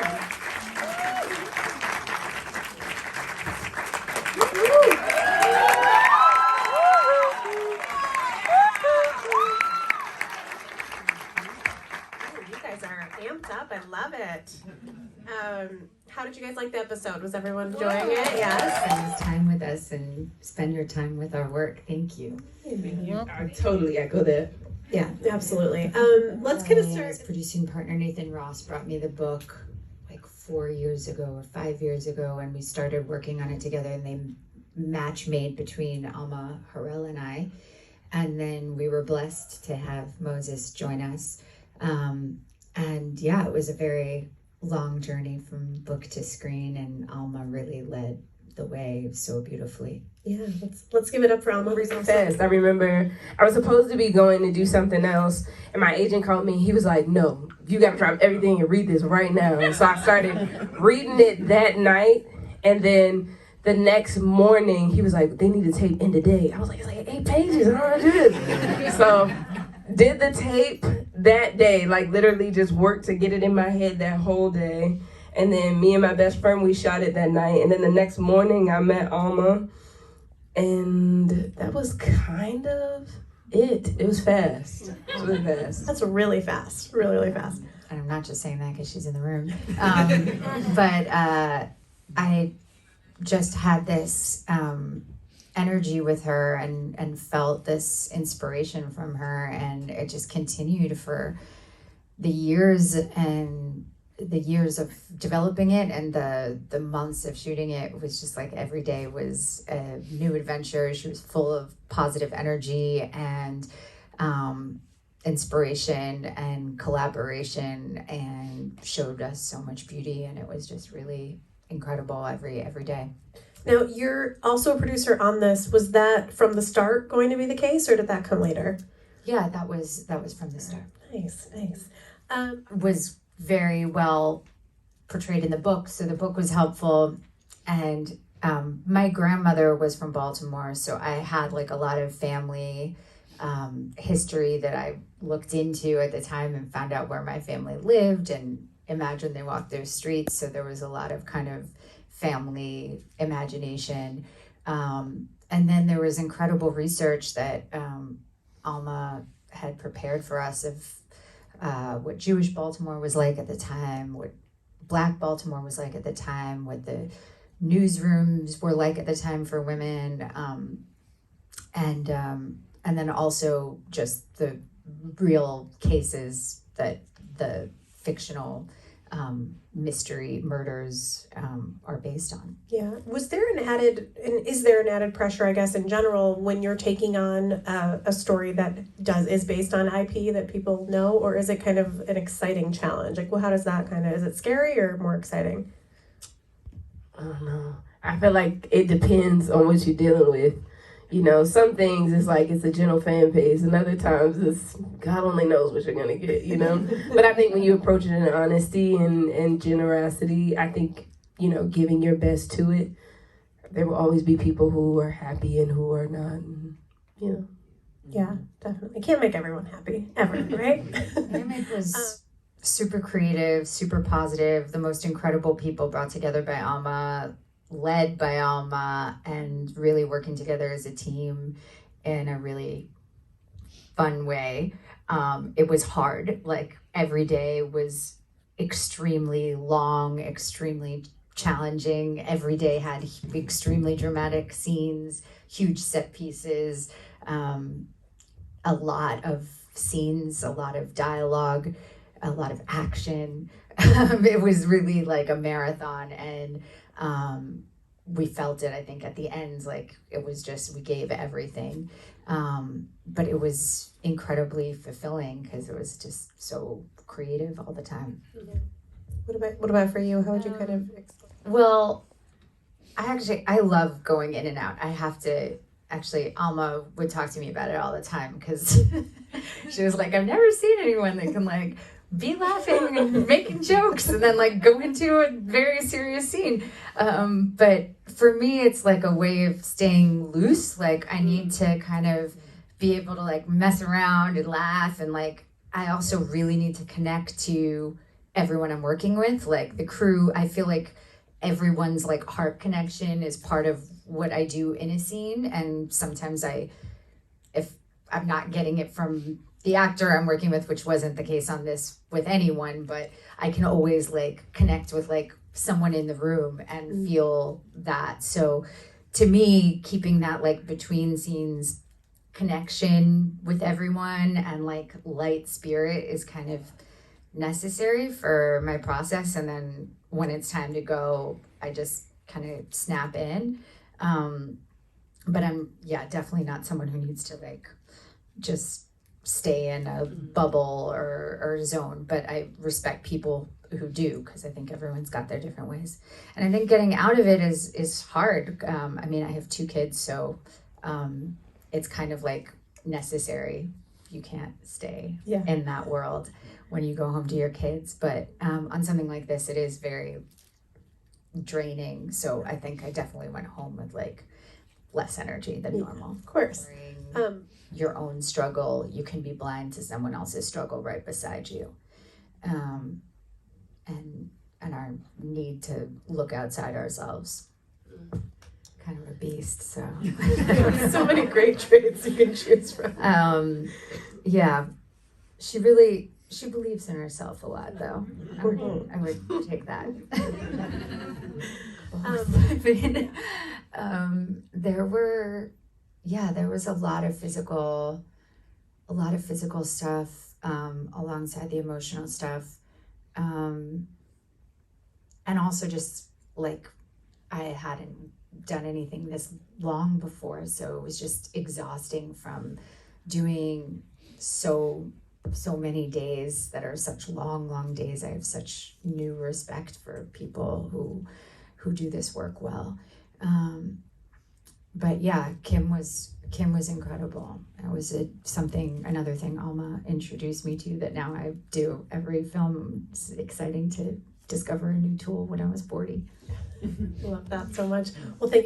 You guys are amped up. I love it. How did you guys like the episode? Was everyone enjoying it? Yes. Spend this time with us and spend your time with our work. Thank you. I totally echo that. Yeah, absolutely. Let's kind of start. His producing partner Nathan Ross brought me the book like 4 years ago or 5 years ago, and we started working on it together, and they match made between Alma Harrell and I. And then we were blessed to have Moses join us. And yeah, it was a very long journey from book to screen, and Alma really led the way so beautifully. Yeah, let's give it up for Alma. Fast. I remember I was supposed to be going to do something else, and my agent called me. He was like, "No, you got to drop everything and read this right now." And so I started reading it that night, and then the next morning he was like, "They need to tape in today." I was like, "It's like 8 pages. I don't know how to do this." So did the tape that day, like literally just worked to get it in my head that whole day. And then me and my best friend, we shot it that night. And then the next morning I met Alma, and that was kind of it. It was fast. It was really fast. That's really fast. Really, really fast. And I'm not just saying that because she's in the room. But I just had this energy with her and felt this inspiration from her, and it just continued for the years of developing it, and the months of shooting it. It was just like every day was a new adventure. She was full of positive energy and inspiration and collaboration, and showed us so much beauty, and it was just really incredible every day. Now, you're also a producer on this. Was that from the start going to be the case, or did that come later? Yeah, that was from the start. Nice. Was very well portrayed in the book, so the book was helpful. And my grandmother was from Baltimore, so I had like a lot of family history that I looked into at the time and found out where my family lived and imagined they walked those streets. So there was a lot of kind of family imagination. And then there was incredible research that Alma had prepared for us of what Jewish Baltimore was like at the time, what Black Baltimore was like at the time, what the newsrooms were like at the time for women, and then also just the real cases that the fictional mystery murders are based on. Yeah. Was there is there an added pressure, I guess, in general, when you're taking on a story that is based on IP that people know, or is it kind of an exciting challenge? Like, well, how does that is it scary or more exciting? I don't know. I feel like it depends on what you're dealing with. You know, some things it's like it's a general fan base, and other times it's God only knows what you're gonna get, you know. But I think when you approach it in honesty and generosity, I think, you know, giving your best to it, there will always be people who are happy and who are not, and, you know. Yeah, definitely. Can't make everyone happy, ever, right? It was super creative, super positive, the most incredible people brought together by Alma, led by Alma, and really working together as a team in a really fun way. It was hard. Like every day was extremely long, extremely challenging. Every day had extremely dramatic scenes, huge set pieces, a lot of scenes, a lot of dialogue, a lot of action. It was really like a marathon, and we felt it, I think, at the end, like it was just, we gave everything. But it was incredibly fulfilling because it was just so creative all the time. Yeah. What about for you? How would you kind of explain? Well, I love going in and out. I have to, actually, Alma would talk to me about it all the time because she was like, I've never seen anyone that can like be laughing and making jokes and then like go into a very serious scene. But for me, it's like a way of staying loose. Like I need to kind of be able to like mess around and laugh, and like I also really need to connect to everyone I'm working with, like the crew. I feel like everyone's like heart connection is part of what I do in a scene, and sometimes if I'm not getting it from the actor I'm working with, which wasn't the case on this with anyone, but I can always like connect with like someone in the room and feel that. So to me, keeping that like between scenes connection with everyone and like light spirit is kind of necessary for my process. And then when it's time to go, I just kind of snap in. But I'm definitely not someone who needs to like just stay in a bubble or zone, but I respect people who do, because I think everyone's got their different ways. And I think getting out of it is hard. I mean, I have 2 kids, so it's kind of like necessary. You can't stay in that world when you go home to your kids. But on something like this, it is very draining. So I think I definitely went home with like less energy than normal. Of course. Your own struggle, you can be blind to someone else's struggle right beside you. And our need to look outside ourselves. Kind of a beast, so. So many great traits you can choose from. She believes in herself a lot, though. I would take that. There was a lot of physical stuff alongside the emotional stuff, and also just like I hadn't done anything this long before, so it was just exhausting from doing so many days that are such long days. I have such new respect for people who do this work well. But yeah, Kim was incredible. It was another thing Alma introduced me to that now I do every film. It's exciting to discover a new tool when I was 40. Love that so much. Well, thank you.